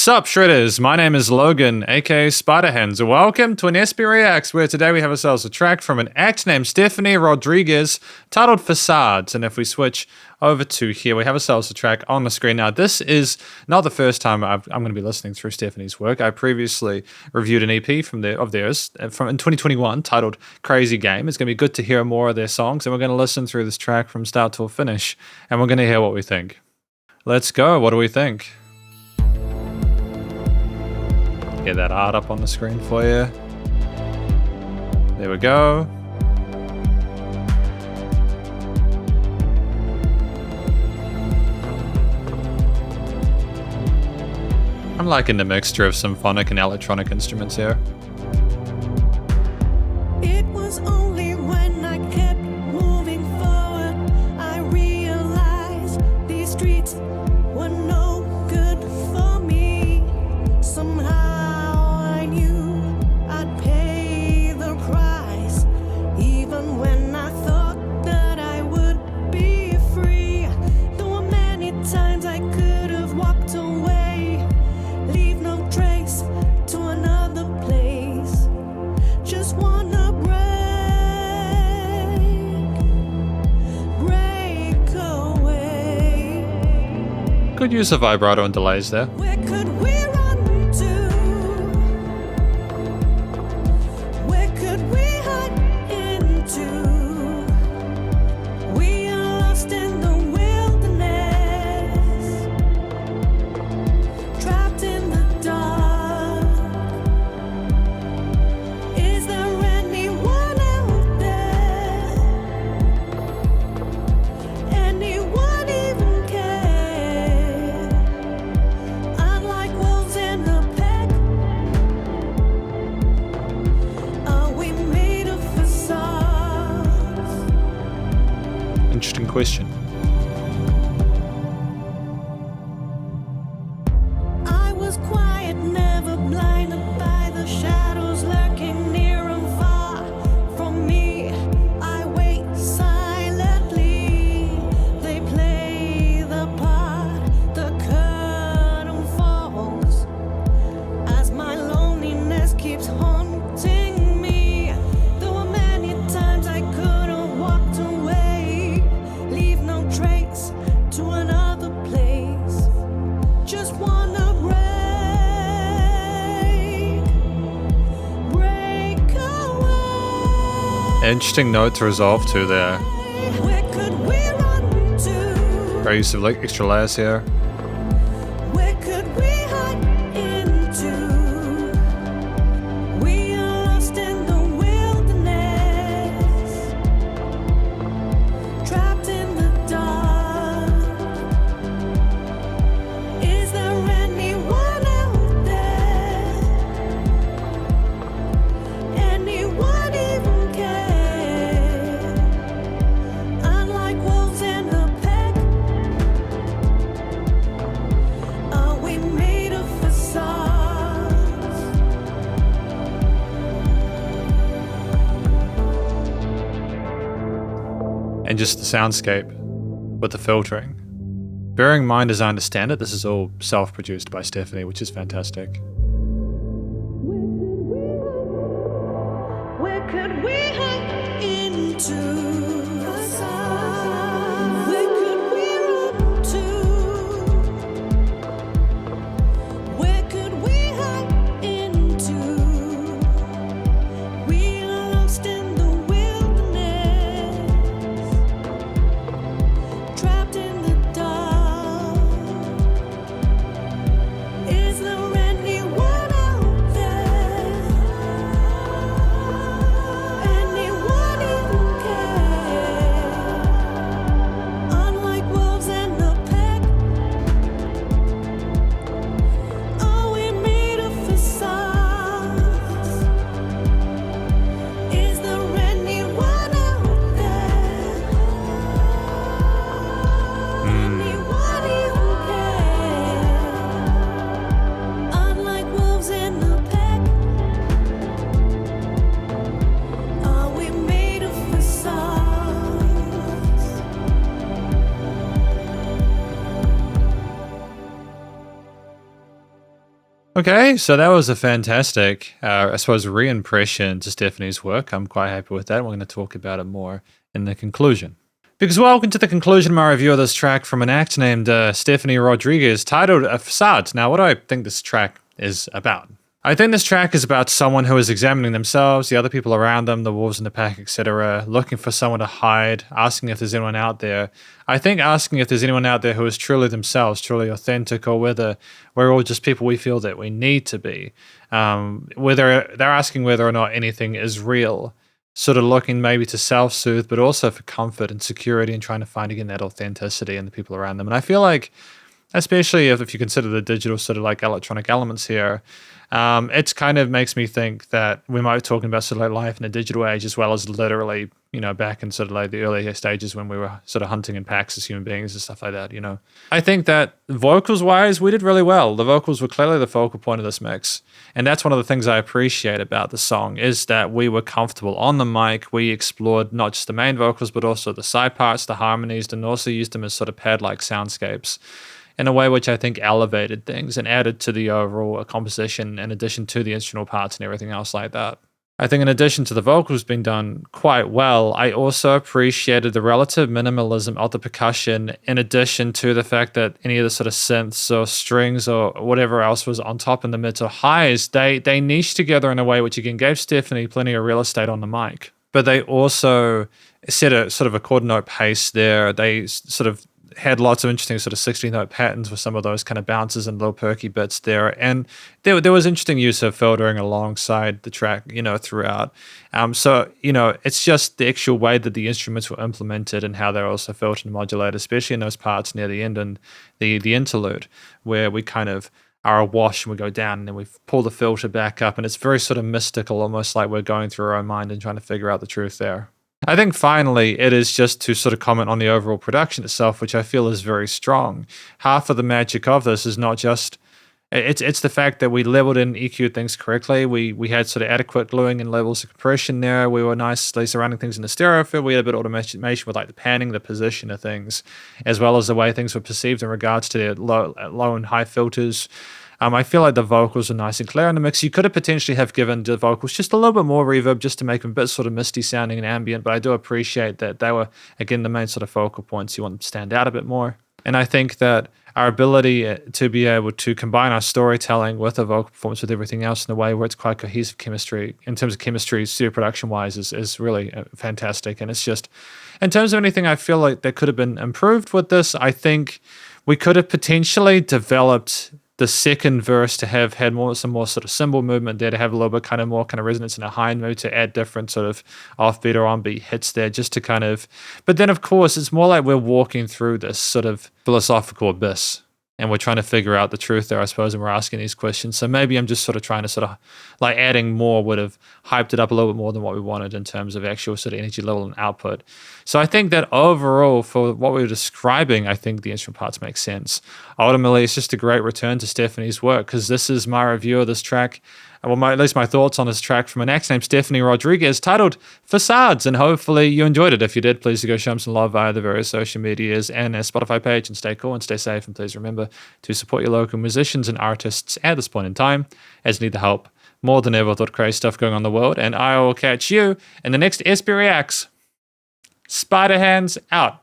Sup Shredders, my name is Logan, aka Spiderhands, and welcome to an SB Reacts, where today we have ourselves a track from an act named Stephanie Rodriguez titled Facades. And if we switch over to here, we have ourselves a track on the screen. Now, this is not the first time I'm going to be listening through Stephanie's work. I previously reviewed an EP of theirs from in 2021 titled Crazy Game. It's going to be good to hear more of their songs, and we're going to listen through this track from start to finish, and we're going to hear what we think. Let's go. What do we think? Get that art up on the screen for you. There we go. I'm liking the mixture of symphonic and electronic instruments here. It was only when I kept moving forward I realized these streets were no good for me. Somehow good use of vibrato and delays there. Where could we run to? Where could we hide into? We are lost in the wilderness, trapped in the dark. Is there anyone out there? Anyone even care? Unlike wolves in a pack, are we made of facades? Interesting question. I was quiet, never blinded by the shadows lurking near and far from me. I wait silently. They play the part, the curtain falls as my loneliness keeps haunting me. There were many times I could have walked away, leave no trace to another place. Just wanna break away. Interesting note to resolve to there. Where could we run to? Great use of like extra layers here. Where could we hide into? We are lost in the wilderness, trapped in the dark. Is there anyone out there? Anyone even care? Unlike wolves in a pack, are we made of facades? And just the soundscape with the filtering. Bearing in mind, as I understand it, this is all self-produced by Stephanie, which is fantastic. Where could we hide into? Where could we run to? Where could we hide into? We are lost in the wilderness, trapped in the dark. Is there anyone out there? Anyone even care? Okay, so that was a fantastic, I suppose, re-impression to Stephanie's work. I'm quite happy with that. We're going to talk about it more in the conclusion. Because welcome to the conclusion of my review of this track from an act named Stephanie Rodriguez titled Facades. Now, what do I think this track is about? I think this track is about someone who is examining themselves, the other people around them, the wolves in the pack, etc., looking for someone to hide, asking if there's anyone out there. I think asking if there's anyone out there who is truly themselves, truly authentic, or whether we're all just people we feel that we need to be. Whether they're asking whether or not anything is real, sort of looking maybe to self-soothe, but also for comfort and security and trying to find again that authenticity in the people around them. And I feel like, especially if you consider the digital sort of like electronic elements here, it's kind of makes me think that we might be talking about sort of like life in a digital age as well as literally, back in sort of like the earlier stages when we were sort of hunting in packs as human beings and stuff like that. I think that vocals wise, we did really well. The vocals were clearly the focal point of this mix. And that's one of the things I appreciate about the song is that we were comfortable on the mic. We explored not just the main vocals, but also the side parts, the harmonies, and also used them as sort of pad-like soundscapes in a way which I think elevated things and added to the overall composition in addition to the instrumental parts and everything else like that. I think in addition to the vocals being done quite well, I also appreciated the relative minimalism of the percussion in addition to the fact that any of the sort of synths or strings or whatever else was on top in the mids or highs, they niched together in a way which again gave Stephanie plenty of real estate on the mic. But they also set a sort of a quarter note pace there. They sort of had lots of interesting sort of 16-note patterns with some of those kind of bounces and little perky bits there. And there was interesting use of filtering alongside the track, throughout. So, it's just the actual way that the instruments were implemented and how they're also filtered and modulated, especially in those parts near the end and the interlude where we kind of are awash and we go down and then we pull the filter back up. And it's very sort of mystical, almost like we're going through our own mind and trying to figure out the truth there. I think finally it is just to sort of comment on the overall production itself, which I feel is very strong. Half of the magic of this is not just, it's the fact that we leveled and EQ'd things correctly. We had sort of adequate gluing and levels of compression there. We were nicely surrounding things in the stereo field. We had a bit of automation with like the panning, the position of things, as well as the way things were perceived in regards to the low and high filters. I feel like the vocals are nice and clear in the mix. You could have potentially have given the vocals just a little bit more reverb just to make them a bit sort of misty sounding and ambient, but I do appreciate that they were, again, the main sort of focal points. You want them to stand out a bit more. And I think that our ability to be able to combine our storytelling with the vocal performance with everything else in a way where it's quite cohesive chemistry, in terms of chemistry, studio production-wise, is really fantastic. And it's just, in terms of anything I feel like that could have been improved with this, I think we could have potentially developed the second verse to have had some more sort of cymbal movement there, to have a little bit more resonance in a high, and maybe to add different sort of offbeat or onbeat hits there, just to but then of course it's more like we're walking through this sort of philosophical abyss and we're trying to figure out the truth there, I suppose, and we're asking these questions. So maybe I'm just sort of trying to sort of like adding more would have hyped it up a little bit more than what we wanted in terms of actual sort of energy level and output. So I think that overall, for what we were describing, I think the instrument parts make sense. Ultimately, it's just a great return to Stephanie's work, because this is my review of this track. Well, at least my thoughts on this track from an act named Stephanie Rodriguez titled Facades, and hopefully you enjoyed it. If you did, please go show them some love via the various social medias and their Spotify page, and stay cool and stay safe, and please remember to support your local musicians and artists at this point in time, as need the help more than ever with all the crazy stuff going on in the world. And I will catch you in the next SP Reacts. Spiderhands out.